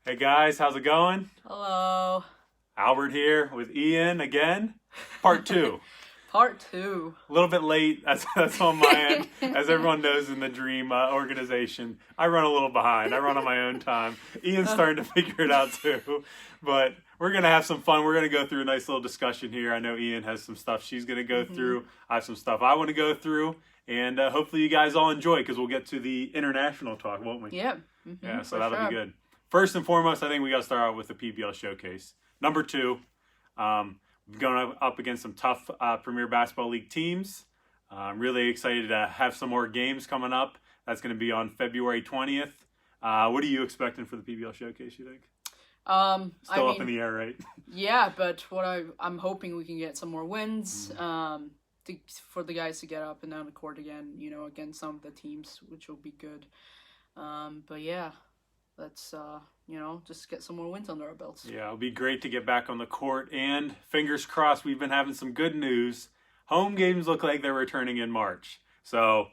Hey guys, how's it going? Hello. Albert here with Ian again. Part two. Part two. A little bit late. That's on my end. As everyone knows in the Dream organization, I run a little behind. I run on my own time. Ian's starting to figure it out too. But we're going to have some fun. We're going to go through a nice little discussion here. I know Ian has some stuff she's going to go through. I have some stuff I want to go through. And hopefully you guys all enjoy because we'll get to the international talk, won't we? Yeah. Yeah, so that'll be good. First and foremost, I think we got to start out with the PBL Showcase. Number two, going up against some tough Premier Basketball League teams. I'm really excited to have some more games coming up. That's going to be on February 20th. What are you expecting for the PBL Showcase, you think? Still up in the air, right? Yeah, but I'm hoping we can get some more wins for the guys to get up and down the court again, against some of the teams, which will be good. But yeah, let's, just get some more wins under our belts. Yeah, it'll be great to get back on the court. And fingers crossed, we've been having some good news. Home games look like they're returning in March. So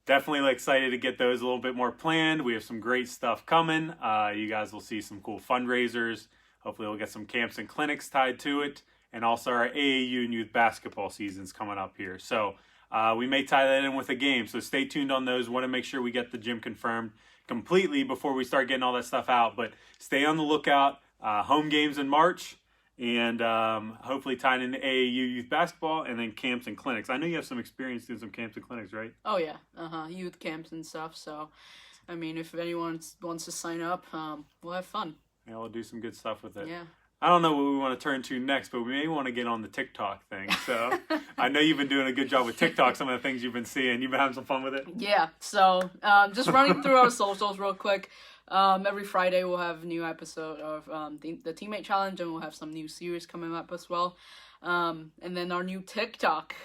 definitely excited to get those a little bit more planned. We have some great stuff coming. You guys will see some cool fundraisers. Hopefully we'll get some camps and clinics tied to it. And also our AAU and youth basketball season's coming up here. So we may tie that in with a game. So stay tuned on those. Want to make sure we get the gym confirmed completely before we start getting all that stuff out. But stay on the lookout. Home games in March. And hopefully tied into AAU youth basketball and then camps and clinics. I know you have some experience doing some camps and clinics, right? Oh, yeah. Youth camps and stuff. So, if anyone wants to sign up, we'll have fun. Yeah, we'll do some good stuff with it. Yeah. I don't know what we want to turn to next, but we may want to get on the TikTok thing. So I know you've been doing a good job with TikTok, some of the things you've been seeing. You've been having some fun with it? Yeah. So just running through our socials real quick. Every Friday we'll have a new episode of the Teammate Challenge, and we'll have some new series coming up as well. And then our new TikTok,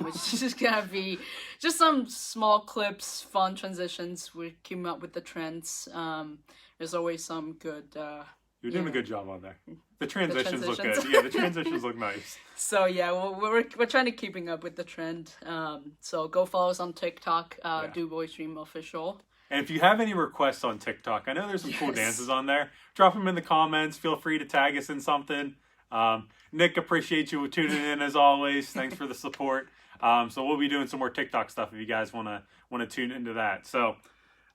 which is just going to be just some small clips, fun transitions. We're keeping up with the trends. There's always some good... You're doing a good job on there. The transitions look good. Yeah, the transitions look nice. So yeah, we're trying to keeping up with the trend. So go follow us on TikTok, DuBois Stream Official. And if you have any requests on TikTok, I know there's some cool dances on there. Drop them in the comments. Feel free to tag us in something. Nick, appreciate you tuning in as always. Thanks for the support. So we'll be doing some more TikTok stuff if you guys want to tune into that. So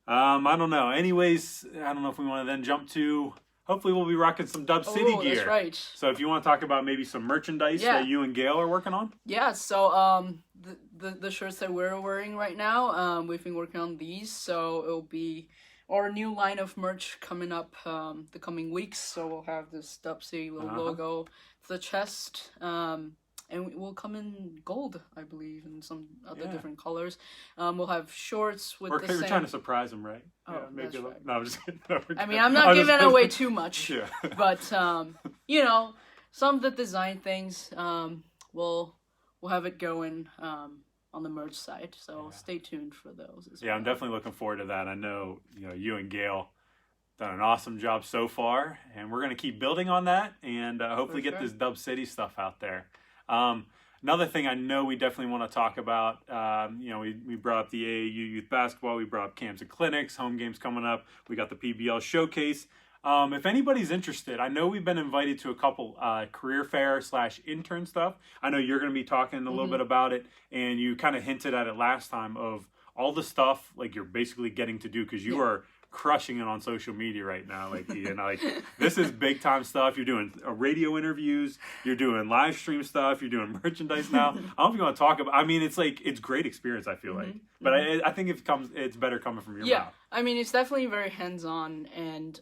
I don't know. Anyways, I don't know if we want to then jump to. Hopefully we'll be rocking some Dub City gear. That's right. So if you want to talk about maybe some merchandise that you and Gail are working on. Yeah, so the shirts that we're wearing right now, we've been working on these, so it'll be our new line of merch coming up the coming weeks. So we'll have this Dub City little logo, the chest, and we'll come in gold, I believe, and some other different colors. We'll have shorts with the same... We're trying to surprise them, right? Oh, yeah, maybe that's right. No, I'm just kidding. No, I'm not giving it away too much. Yeah. But, some of the design things, we'll have it going on the merch side. So stay tuned for those as well. Yeah, I'm definitely looking forward to that. I know, you and Gail done an awesome job so far, and we're going to keep building on that and hopefully get this Dub City stuff out there. Another thing I know we definitely want to talk about, we brought up the AAU youth basketball, we brought up camps and clinics, home games coming up, we got the PBL Showcase. If anybody's interested, I know we've been invited to a couple career fair / intern stuff. I know you're going to be talking a little bit about it, and you kind of hinted at it last time of all the stuff like you're basically getting to do because you are crushing it on social media right now, this is big time stuff. You're doing radio interviews, you're doing live stream stuff, you're doing merchandise now. I don't know if you want to talk about. It's great experience. I feel like, but I think it's better coming from your mouth. It's definitely very hands on, and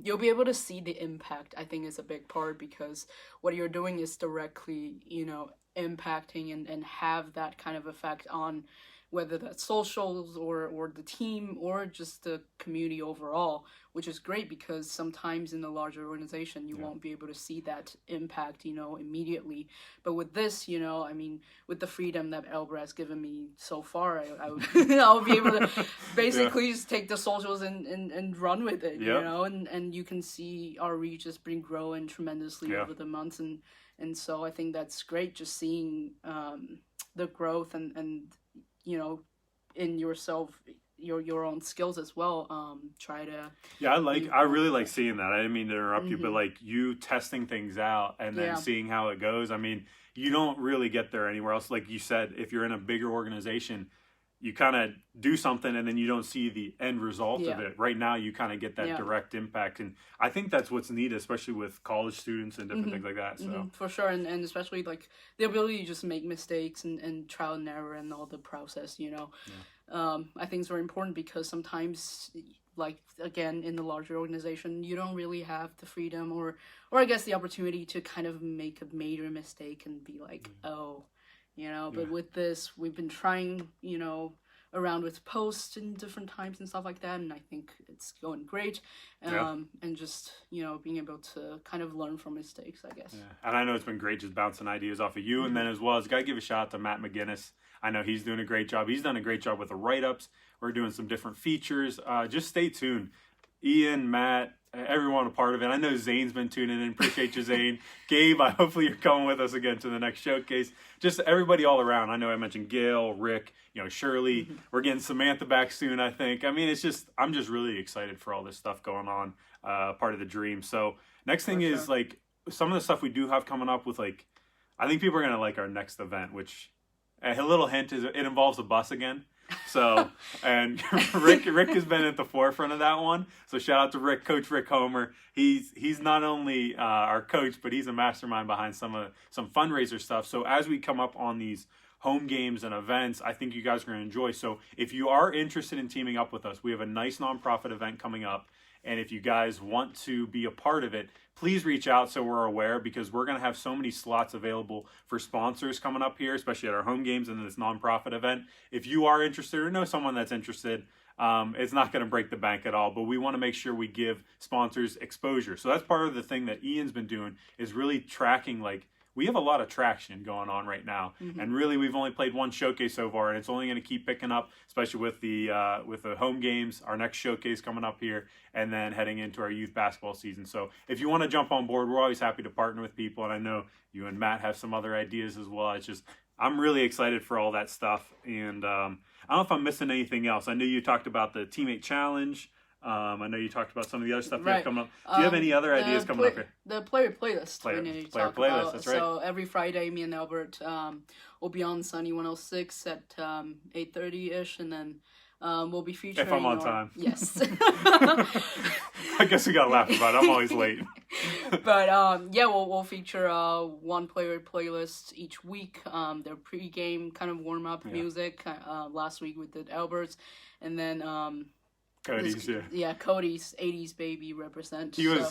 you'll be able to see the impact. I think is a big part because what you're doing is directly, impacting and have that kind of effect on whether that's socials or the team or just the community overall, which is great because sometimes in a larger organization, you won't be able to see that impact, immediately. But with this, with the freedom that Albert has given me so far, I'll be able to basically just take the socials and run with it, and you can see our reach has been growing tremendously over the months. And so I think that's great just seeing the growth and in yourself your own skills as well. Try to Yeah, I really like seeing that. I didn't mean to interrupt you, but Mm-hmm. like you testing things out and then Yeah. seeing how it goes. I mean, you don't really get there anywhere else. Like you said, if you're in a bigger organization, you kind of do something and then you don't see the end result of Yeah. it. Right now, you kind of get that Yeah. direct impact. And I think that's what's needed, especially with college students and different things like that. So, For sure, and especially like the ability to just make mistakes and trial and error and all the process, I think it's very important because sometimes, like again, in the larger organization, you don't really have the freedom or I guess the opportunity to kind of make a major mistake and be like, oh, But with this, we've been trying, around with posts in different times and stuff like that, and I think it's going great. And just being able to kind of learn from mistakes, I guess. yeah. And I know it's been great just bouncing ideas off of you. And then as well as, got to give a shout out to Matt McGinnis. I know he's doing a great job. He's done a great job with the write-ups. We're doing some different features. Just stay tuned. Ian, Matt, everyone a part of it. I know Zane's been tuning in. Appreciate you, Zane. Gabe, hopefully you're coming with us again to the next showcase. Just everybody all around. I know I mentioned Gail, Rick, Shirley. We're getting Samantha back soon, I think. I mean, I'm just really excited for all this stuff going on, part of the dream. So next thing is like some of the stuff we do have coming up with like, I think people are going to like our next event, which a little hint is it involves a bus again. So, and Rick has been at the forefront of that one. So shout out to Rick, Coach Rick Homer. He's not only our coach, but he's a mastermind behind some fundraiser stuff. So as we come up on these home games and events, I think you guys are going to enjoy. So if you are interested in teaming up with us, we have a nice nonprofit event coming up. And if you guys want to be a part of it, please reach out so we're aware, because we're going to have so many slots available for sponsors coming up here, especially at our home games and this nonprofit event. If you are interested or know someone that's interested, it's not going to break the bank at all, but we want to make sure we give sponsors exposure. So that's part of the thing that Ian's been doing, is really tracking, like, we have a lot of traction going on right now, and really we've only played one showcase so far, and it's only going to keep picking up, especially with the home games, our next showcase coming up here, and then heading into our youth basketball season. So if you want to jump on board, we're always happy to partner with people, and I know you and Matt have some other ideas as well. It's just, I'm really excited for all that stuff, and I don't know if I'm missing anything else. I know you talked about the teammate challenge. I know you talked about some of the other stuff you have coming up. Do you have any other ideas coming up here? The player playlist. Player playlist, about. That's right. So every Friday, me and Albert will be on Sunny 106 at 8:30ish, and then we'll be featuring. If I'm on time. Yes. I guess we got to laugh about it. I'm always late. But we'll feature one player playlist each week. Their pregame kind of warm up music. Last week we did Albert's, and then. Cody's, Cody's 80s baby represent. He was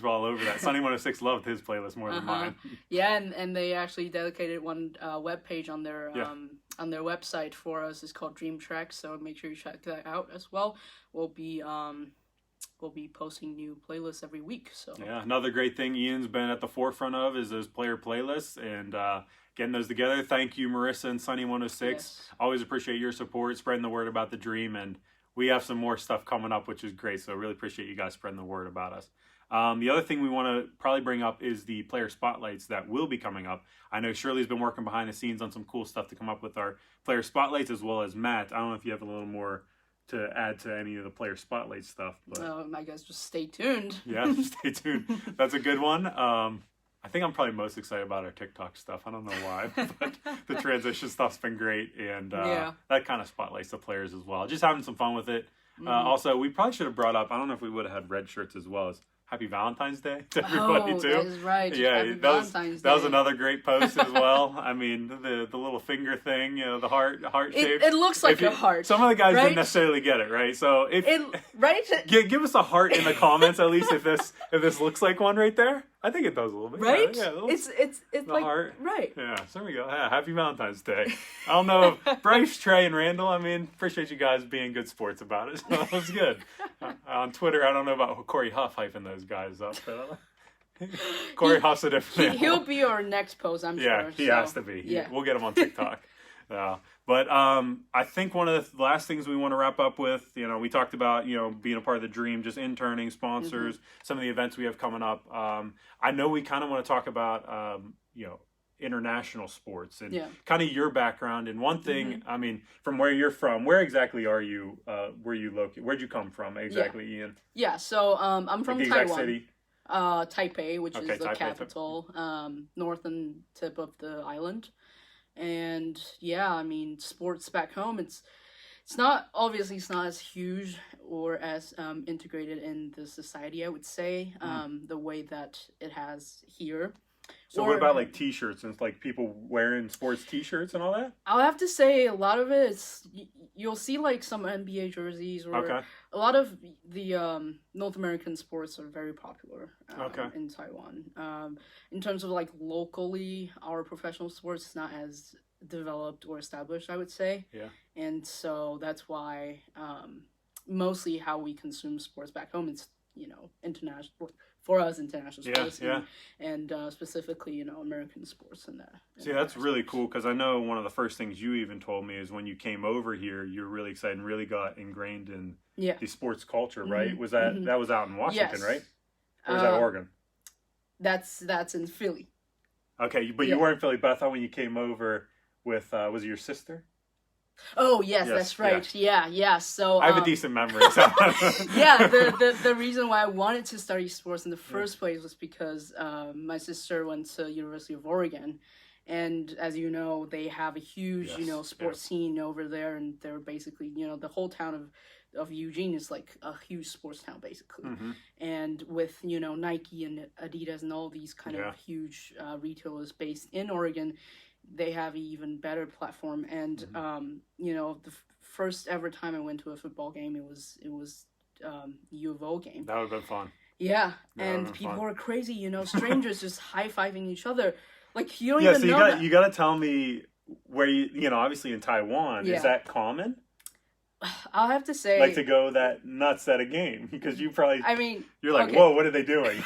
all over that. Sunny 106 loved his playlist more than mine. Yeah, and they actually dedicated one web page on their website for us. It's called Dream Tracks, so make sure you check that out as well. We'll be posting new playlists every week. So yeah, another great thing Ian's been at the forefront of is those player playlists and getting those together. Thank you, Marissa and Sunny 106. Yes. Always appreciate your support, spreading the word about the dream, and we have some more stuff coming up, which is great. So really appreciate you guys spreading the word about us. The other thing we want to probably bring up is the player spotlights that will be coming up. I know Shirley's been working behind the scenes on some cool stuff to come up with our player spotlights, as well as Matt. I don't know if you have a little more to add to any of the player spotlight stuff. But I guess just stay tuned. Yeah, stay tuned. That's a good one. I think I'm probably most excited about our TikTok stuff. I don't know why, but the transition stuff's been great, and that kind of spotlights the players as well. Just having some fun with it. Also, we probably should have brought up, I don't know if we would have had red shirts as well, as Happy Valentine's Day to everybody too. That is right. Yeah, Happy Valentine's Day. That was another great post as well. I mean, the little finger thing, the heart shape. It looks like a heart. Some of the guys didn't necessarily get it, right? So give us a heart in the comments at least if this looks like one right there. I think it does a little bit. Right? Yeah, it's the like heart. Right. Yeah, so there we go. Yeah, Happy Valentine's Day. I don't know if Bryce, Trey, and Randall, I mean, appreciate you guys being good sports about it. So that was good. On Twitter, I don't know about Corey Huff hyping those guys up. But Corey Huff's a different He'll be our next post, I'm sure. Yeah, he has to be. Yeah. We'll get him on TikTok. But I think one of the last things we want to wrap up with, we talked about, being a part of the dream, just interning, sponsors, some of the events we have coming up. I know we kind of want to talk about, international sports and Yeah. kind of your background. And one thing, I mean, from where you're from, where exactly are you? Where you located? Where'd you come from exactly, Ian? Yeah, so I'm from Like the exact Taiwan. city? Taipei, which Okay, is the Taipei. capital, northern tip of the island. And yeah, I mean, sports back home, it's not, obviously it's not as huge or as integrated in the society, I would say, the way that it has here. So what about like t-shirts and like people wearing sports t-shirts and all that? I'll have to say a lot of it is, you'll see like some NBA jerseys, or a lot of the North American sports are very popular in Taiwan. In terms of like locally, our professional sports is not as developed or established, I would say. Yeah. And so that's why mostly how we consume sports back home is, you know, international. For us, international sports, and specifically, you know, American sports and that. See, that's really cool, because I know one of the first things you even told me is when you came over here, you were really excited and really got ingrained in the sports culture, right? Was that that was out in Washington, right? Or was that Oregon? That's in Philly. Okay, but you were in Philly. But I thought when you came over with was it your sister? Oh yes, that's right. Yeah. So I have a decent memory. So. Yeah, the reason why I wanted to study sports in the first place was because my sister went to University of Oregon, and as you know, they have a huge sports scene over there, and they're basically, you know, the whole town of Eugene is like a huge sports town basically, and with, you know, Nike and Adidas and all these kind of huge retailers based in Oregon, they have an even better platform. And you know, the first ever time I went to a football game, it was U of O game. That would have been fun. Yeah, and people were crazy, you know, strangers just high-fiving each other. Like, you don't even know you got to tell me where you know, obviously in Taiwan, is that common? I'll have to say, like, to go that nuts at a game, because you probably, I mean, you're like, whoa, what are they doing?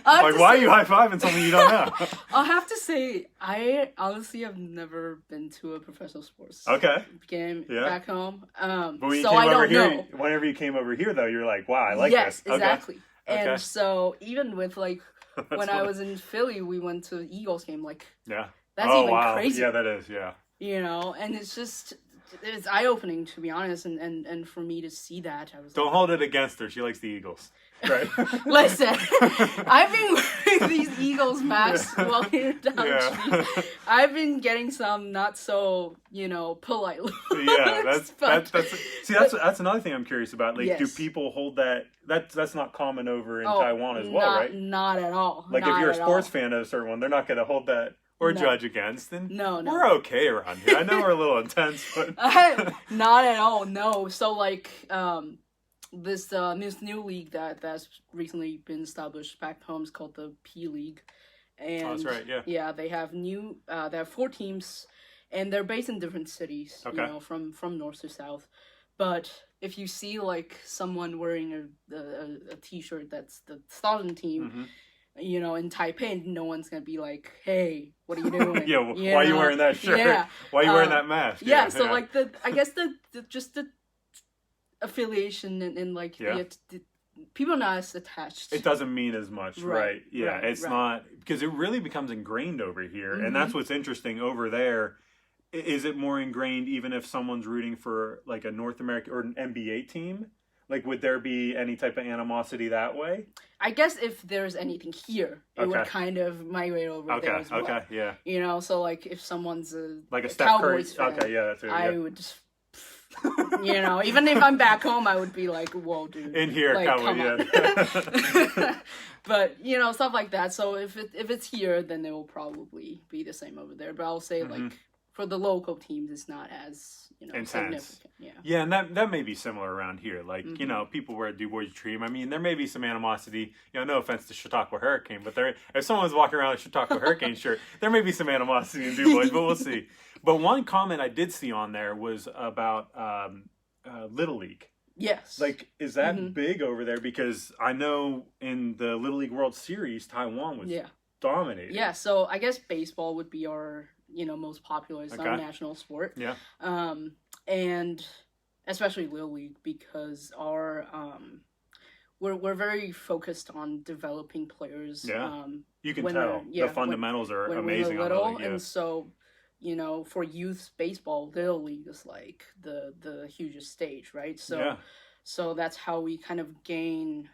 Like, why are you high-fiving something you don't know? I'll have to say, I honestly have never been to a professional sports game back home. But when so I don't know. Whenever you came over here, though, you're like, wow, I like this. Yes, exactly. And so even with like when I was in Philly, we went to Eagles game. Like, that's even crazy. Yeah, that is. You know, and it's just, it's eye-opening, to be honest, and for me to see that, I was don't hold it against her. She likes the Eagles, right? Listen, I've been wearing these Eagles masks walking down the street. I've been getting some not so, you know, polite looks. Yeah, that's another thing I'm curious about. Like, do people hold that? That's not common over in Taiwan as well, right? Not at all. Like, if you're a sports fan of a certain one, they're not going to hold that. Or judge against, and no, we're okay around here. I know we're a little intense, but not at all. No, so like this new league that's recently been established back home is called the P League, and that's right. Yeah, they have they have 4 teams, and they're based in different cities. You know, from north to south. But if you see like someone wearing a t-shirt that's the southern team. You know, in Taipei, no one's gonna be like, "Hey, what are you doing?" Why are you wearing that shirt? Why are you wearing that mask? So like I guess the affiliation and like the people are not as attached. It doesn't mean as much, right? Yeah, it's not, because it really becomes ingrained over here, and that's what's interesting over there. Is it more ingrained even if someone's rooting for like a North American or an NBA team? Like, would there be any type of animosity that way? I guess if there's anything here, it would kind of migrate over there as well. You know, so like if someone's like a Steph Curry fan, that's it. I would just, you know, even if I'm back home, I would be like, whoa, dude. In here, like, come on. But, you know, stuff like that. So if it's here, then it will probably be the same over there. But I'll say, like, for the local teams, it's not as, you know, significant. Yeah, and that may be similar around here. Like, you know, people wear DuBois Dream. I mean, there may be some animosity. You know, no offense to Chautauqua Hurricane, but if someone's walking around with a Chautauqua Hurricane shirt, there may be some animosity in DuBois, but we'll see. But one comment I did see on there was about Little League. Yes. Like, is that big over there? Because I know in the Little League World Series, Taiwan was dominating. Yeah, so I guess baseball would be our, you know, most popular. It's our national sport. Yeah. And especially Little League, because we're very focused on developing players. Yeah. You can when tell they're- the fundamentals are when amazing they're on the little, league. Yeah. and so for youth baseball, Little League is like the hugest stage, right? So Yeah. so that's how we kind of gain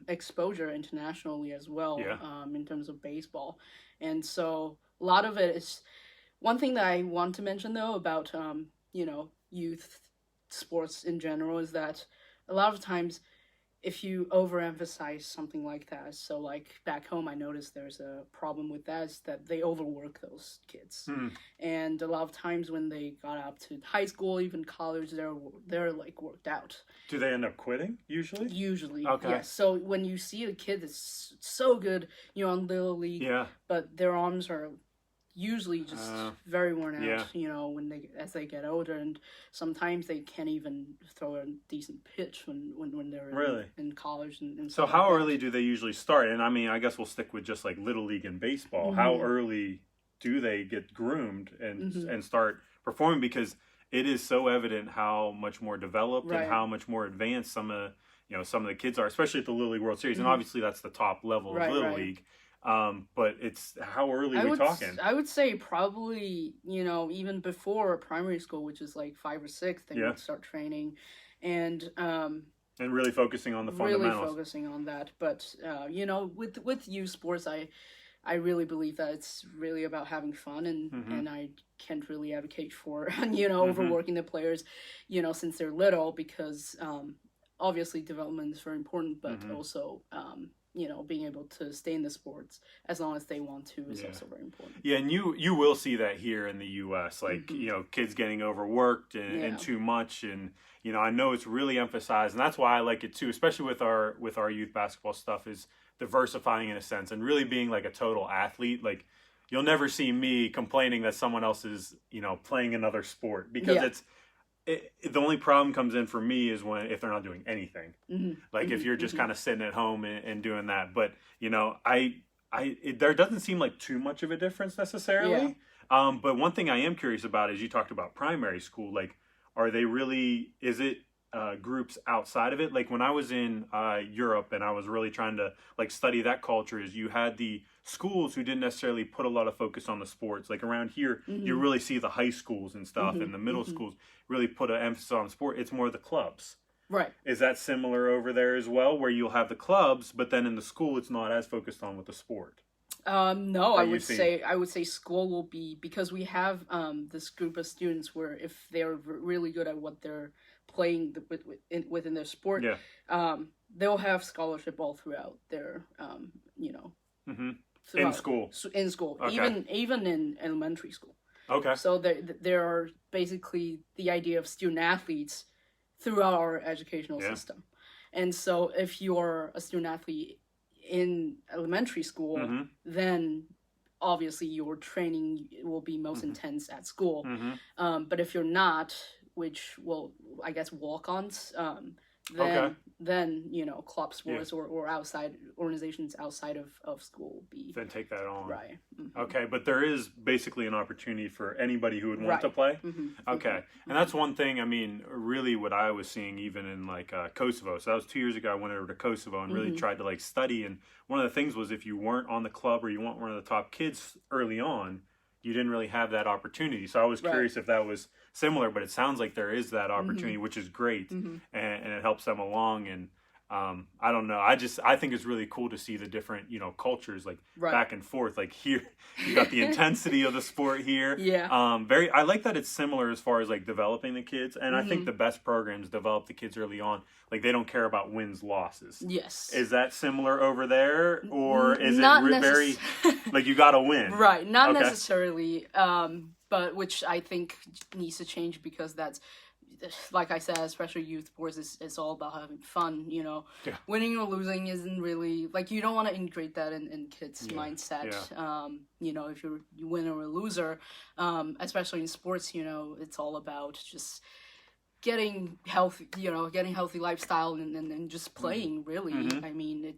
exposure internationally as well, Yeah. in terms of baseball. And so a lot of it is one thing that I want to mention though about youth sports in general is that a lot of times if you overemphasize something like that, so like back home, I noticed there's a problem with that, is that they overwork those kids, and a lot of times when they got up to high school, even college, they're like worked out. Do they end up quitting usually? Usually, Okay. yes. So when you see a kid that's so good, on Little League, Yeah. but their arms are usually just very worn out, yeah. as they get older, and sometimes they can't even throw a decent pitch when they're Really? in college and So stuff how like that. early do they usually start? And I mean, I guess we'll stick with just like Little League and baseball. How early do they get groomed and start performing? Because it is so evident how much more developed and how much more advanced some of the kids are, especially at the Little League World Series. And obviously that's the top level of Little League. But it's how early are we talking? I would say probably, even before primary school, which is like 5 or 6, they would start training, and really focusing on the fundamentals. Really focusing on that. But with youth sports, I really believe that it's really about having fun, and I can't really advocate for overworking the players, since they're little, because obviously development is very important, but also being able to stay in the sports as long as they want to is also very important. Yeah, and you will see that here in the U.S., like, kids getting overworked and too much. And, I know it's really emphasized, and that's why I like it too, especially with our youth basketball stuff, is diversifying in a sense and really being like a total athlete. Like, you'll never see me complaining that someone else is, playing another sport, because the only problem comes in for me is if they're not doing anything. Like if you're just kind of sitting at home and doing that. But there doesn't seem like too much of a difference necessarily. But one thing I am curious about is you talked about primary school. Like, is it groups outside of it? Like when I was in Europe and I was really trying to like study that culture, is you had the schools who didn't necessarily put a lot of focus on the sports. Like around here, you really see the high schools and stuff, and the middle schools really put an emphasis on sport. It's more the clubs. Right. Is that similar over there as well, where you'll have the clubs, but then in the school it's not as focused on with the sport? No, I would say school will be, because we have this group of students where if they're really good at what they're playing within their sport, they'll have scholarship all throughout their in school. Okay. Even in elementary school. Okay. So there are basically the idea of student athletes throughout our educational system. And so if you're a student athlete in elementary school, then obviously your training will be most intense at school. But if you're not, which will, I guess, walk-ons, then club sports or outside organizations outside of school will be, then take that on. Right. Okay, but there is basically an opportunity for anybody who would want to play. Okay, and that's one thing. I mean, really, what I was seeing even in like Kosovo. So that was 2 years ago. I went over to Kosovo and really tried to like study. And one of the things was, if you weren't on the club or you weren't one of the top kids early on, you didn't really have that opportunity. So I was curious if that was similar, but it sounds like there is that opportunity, which is great, and it helps them along. And I don't know, I think it's really cool to see the different cultures like back and forth. Like here you got the intensity of the sport here. I like that it's similar as far as like developing the kids, and I think the best programs develop the kids early on. Like they don't care about wins, losses. Yes. Is that similar over there, or is not it very like you got to win? Right. Not necessarily. But which I think needs to change, because that's, like I said, especially youth sports, it's all about having fun. Winning or losing isn't really like, you don't want to integrate that in kids' mindset. If you win or a loser, especially in sports, it's all about just getting healthy lifestyle and just playing, really. I mean,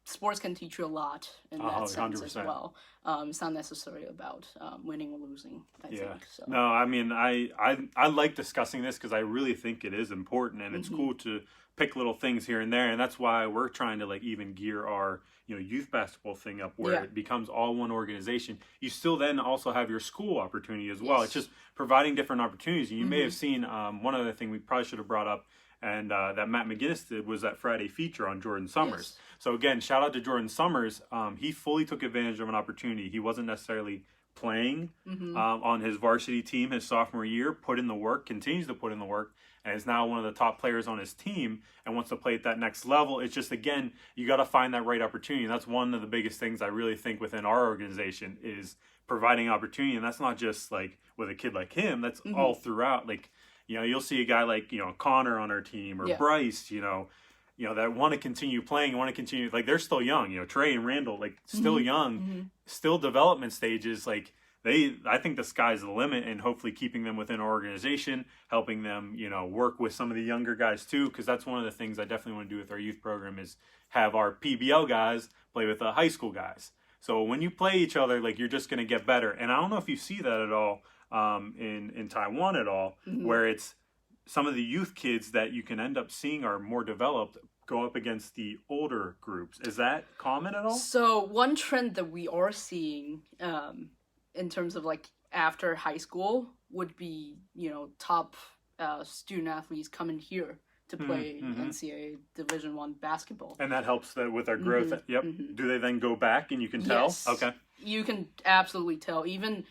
sports can teach you a lot in that sense 100%. As well. It's not necessarily about winning or losing, I think. So. No, I mean, I like discussing this because I really think it is important, and it's cool to pick little things here and there, and that's why we're trying to like even gear our youth basketball thing up where it becomes all one organization. You still then also have your school opportunity as well. It's just providing different opportunities. And you may have seen one other thing we probably should have brought up, and that Matt McGinnis did, was that Friday feature on Jordan Summers. So again, shout out to Jordan Summers. He fully took advantage of an opportunity. He wasn't necessarily playing on his varsity team his sophomore year, put in the work, continues to put in the work, and is now one of the top players on his team and wants to play at that next level. It's just, again, you got to find that right opportunity. And that's one of the biggest things I really think within our organization is providing opportunity. And that's not just like with a kid like him, that's all throughout. Like, you'll see a guy like, Connor on our team, or Bryce, that want to continue playing, want to continue, like, they're still young, Trey and Randall, like, still young, still development stages. Like, I think the sky's the limit, and hopefully keeping them within our organization, helping them, work with some of the younger guys too, because that's one of the things I definitely want to do with our youth program is have our PBL guys play with the high school guys. So when you play each other, like, you're just going to get better. And I don't know if you see that at all in Taiwan at all, where it's some of the youth kids that you can end up seeing are more developed go up against the older groups. Is that common at all? So one trend that we are seeing in terms of like after high school would be, top student athletes coming here to play NCAA Division I basketball. And that helps with our growth. Do they then go back and you can tell? Yes. Okay. You can absolutely tell. Even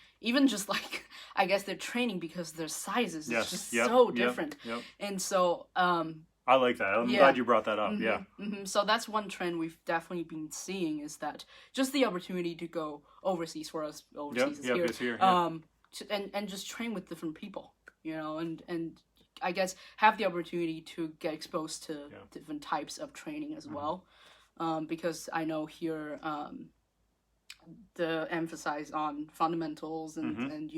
just like, I guess their training, because their sizes is just so different. And so I like that. I'm glad you brought that up. So that's one trend we've definitely been seeing, is that just the opportunity to go overseas, for us overseas is here. And just train with different people, and I guess have the opportunity to get exposed to different types of training as well. Because I know here the emphasis on fundamentals and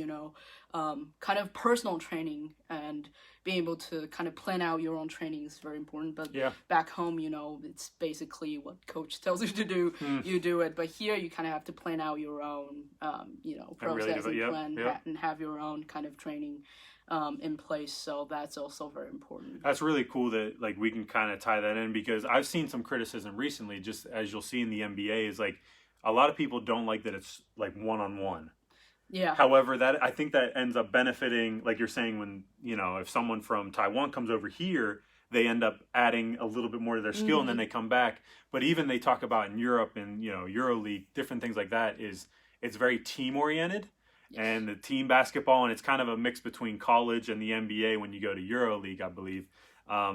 kind of personal training and being able to kind of plan out your own training is very important. But back home, it's basically what coach tells you to do, you do it. But here you kind of have to plan out your own, process and plan and have your own kind of training in place. So that's also very important. That's really cool that like we can kind of tie that in, because I've seen some criticism recently, just as you'll see in the NBA, is like a lot of people don't like that it's like one-on-one. Yeah. However, that I think that ends up benefiting, like you're saying, when if someone from Taiwan comes over here, they end up adding a little bit more to their skill, and then they come back. But even they talk about in Europe and EuroLeague, different things like that, is it's very team oriented. And the team basketball, and it's kind of a mix between college and the NBA when you go to EuroLeague, I believe.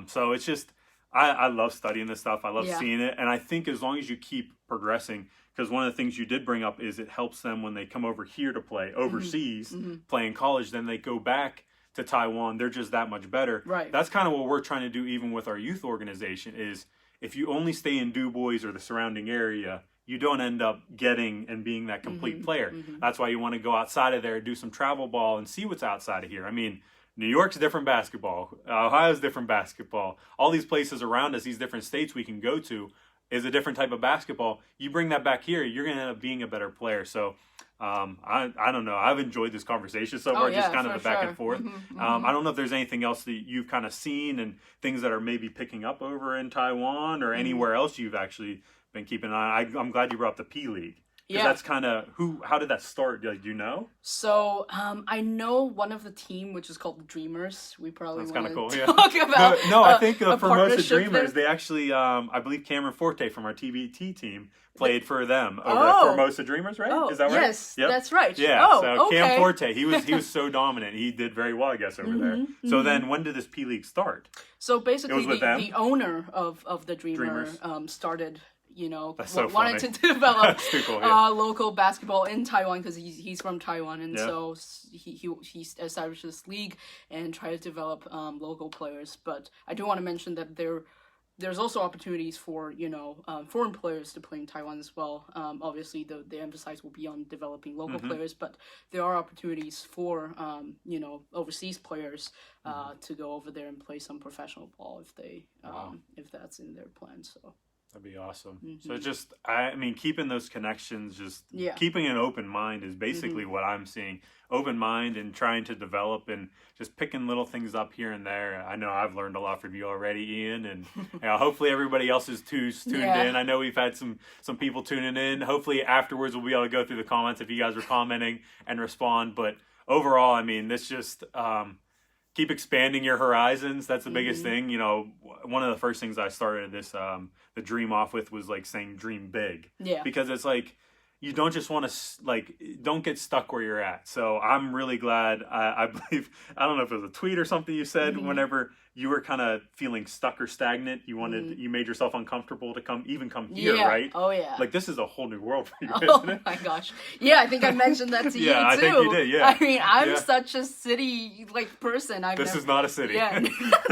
So it's just, I love studying this stuff. I love seeing it. And I think as long as you keep progressing, because one of the things you did bring up is it helps them when they come over here to play overseas, play in college, then they go back to Taiwan. They're just that much better. Right. That's kind of what we're trying to do even with our youth organization, is if you only stay in DuBois or the surrounding area, you don't end up getting and being that complete player. That's why you want to go outside of there, do some travel ball, and see what's outside of here. I mean, New York's different basketball. Ohio's different basketball. All these places around us, these different states we can go to, is a different type of basketball. You bring that back here, you're going to end up being a better player. So I don't know. I've enjoyed this conversation so far, just kind of the back and forth. I don't know if there's anything else that you've kind of seen and things that are maybe picking up over in Taiwan or anywhere else you've actually been keeping an eye on. I'm glad you brought up the P League. Yeah, that's kind of how did that start? Like, do you know? So I know one of the team, which is called the Dreamers. We probably that's kind of cool. Talk about no, I think the Formosa Dreamers. They actually, I believe Cameron Forte from our TBT team played for them over at Formosa Dreamers, right? Is that right? Yes, that's right. Yeah. Cam Forte, he was so dominant. He did very well, I guess, over there. So then, when did this P League start? So basically, the owner of the Dreamers started. Wanted to develop cool, local basketball in Taiwan, because he's from Taiwan, and so he established this league and tried to develop local players. But I do want to mention that there's also opportunities for foreign players to play in Taiwan as well. Obviously, the emphasis will be on developing local players, but there are opportunities for overseas players to go over there and play some professional ball if they if that's in their plan. So. That'd be awesome. Mm-hmm. So just, I mean, keeping those connections, just Yeah. keeping an open mind is basically what I'm seeing. Open mind and trying to develop and just picking little things up here and there. I know I've learned a lot from you already, Ian, and hopefully everybody else is tuned in. I know we've had some people tuning in. Hopefully afterwards we'll be able to go through the comments if you guys are commenting and respond. But overall, I mean, this just keep expanding your horizons. That's the biggest thing. You know, one of the first things I started this the dream off with was like saying dream big. Yeah. Because it's like you don't just want to don't get stuck where you're at. So I'm really glad. I believe, I don't know if it was a tweet or something you said whenever you were kind of feeling stuck or stagnant, you wanted you made yourself uncomfortable to come here, right? Oh yeah. Like this is a whole new world for you, oh isn't it? my gosh. Yeah, I think I mentioned that to you too. I think you did. Yeah. I mean, I'm such a city person. This is not a city. Yeah.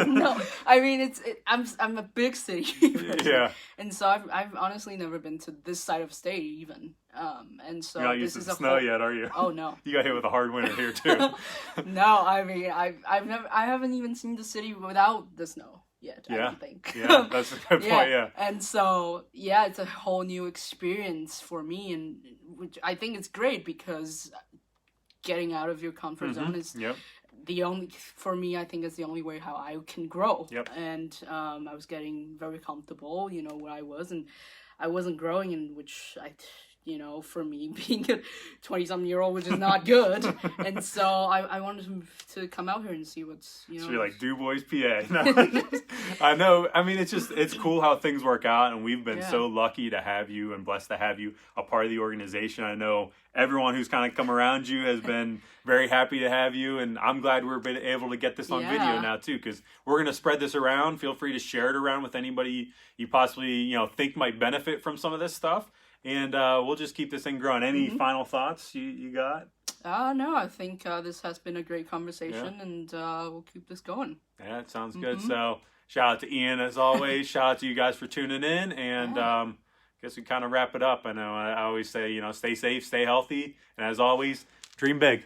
No. I mean, I'm a big city person. Yeah. And so I've honestly never been to this side of state even. And so you're not used to the snow yet, are you? Oh no. You got hit with a hard winter here too. No, I mean I haven't even seen the city without the snow yet. I don't think. Yeah, that's a good point. Yeah. And so it's a whole new experience for me, and which I think is great because getting out of your comfort zone is the only, for me, I think it's the only way how I can grow. Yep. And I was getting very comfortable, where I was, and I wasn't growing, in which for me, being a 20-something-year-old, which is not good. And so I wanted to come out here and see what's, So you're like, DuBois, PA. No, I know. I mean, it's cool how things work out, and we've been so lucky to have you and blessed to have you a part of the organization. I know everyone who's kind of come around you has been very happy to have you, and I'm glad we're able to get this on video now, too, because we're going to spread this around. Feel free to share it around with anybody you possibly, think might benefit from some of this stuff. And we'll just keep this thing growing. Any final thoughts you got? No, I think this has been a great conversation, and we'll keep this going. Yeah, it sounds good. So shout out to Ian as always. Shout out to you guys for tuning in. And I guess we kind of wrap it up. I know I always say, stay safe, stay healthy. And as always, dream big.